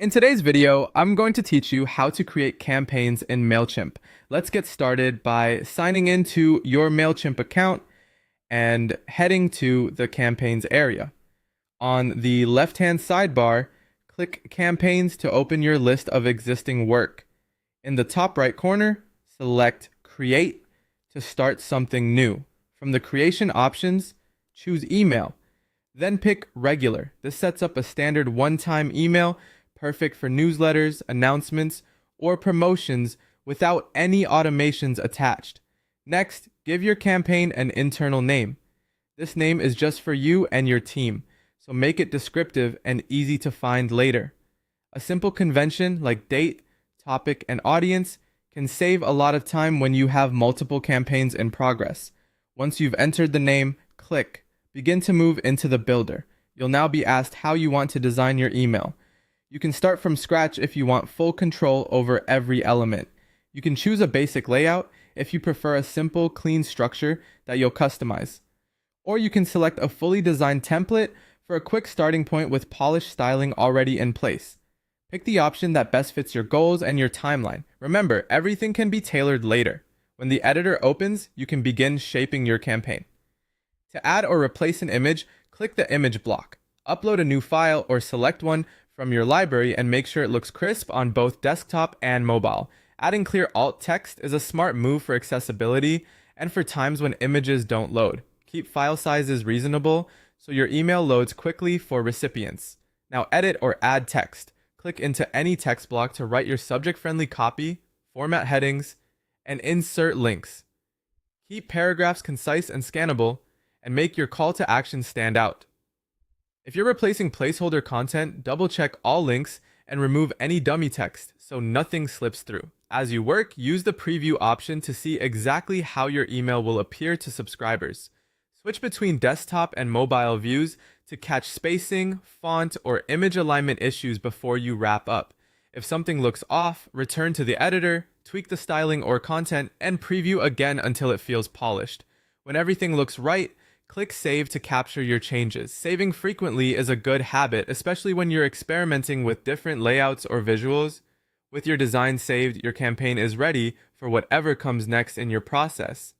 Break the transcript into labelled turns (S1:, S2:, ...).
S1: In today's video, I'm going to teach you how to create campaigns in Mailchimp. Let's get started by signing into your Mailchimp account and heading to the campaigns area. On the left-hand sidebar, click Campaigns to open your list of existing work. In the top right corner, select Create to start something new. From the creation options, choose Email. Then pick Regular. This sets up a standard one-time email perfect for newsletters, announcements, or promotions without any automations attached. Next, give your campaign an internal name. This name is just for you and your team, so make it descriptive and easy to find later. A simple convention like date, topic, and audience can save a lot of time when you have multiple campaigns in progress. Once you've entered the name, click Begin to move into the builder. You'll now be asked how you want to design your email. You can start from scratch if you want full control over every element. You can choose a basic layout if you prefer a simple, clean structure that you'll customize. Or you can select a fully designed template for a quick starting point with polished styling already in place. Pick the option that best fits your goals and your timeline. Remember, everything can be tailored later. When the editor opens, you can begin shaping your campaign. To add or replace an image, click the image block. Upload a new file or select one from your library and make sure it looks crisp on both desktop and mobile. Adding clear alt text is a smart move for accessibility and for times when images don't load. Keep file sizes reasonable so your email loads quickly for recipients. Now edit or add text. Click into any text block to write your subject-friendly copy, format headings, and insert links. Keep paragraphs concise and scannable, and make your call to action stand out. If you're replacing placeholder content, double-check all links and remove any dummy text so nothing slips through. As you work, use the preview option to see exactly how your email will appear to subscribers. Switch between desktop and mobile views to catch spacing, font, or image alignment issues before you wrap up. If something looks off, return to the editor, tweak the styling or content, and preview again until it feels polished. When everything looks right, click Save to capture your changes. Saving frequently is a good habit, especially when you're experimenting with different layouts or visuals. With your design saved, your campaign is ready for whatever comes next in your process.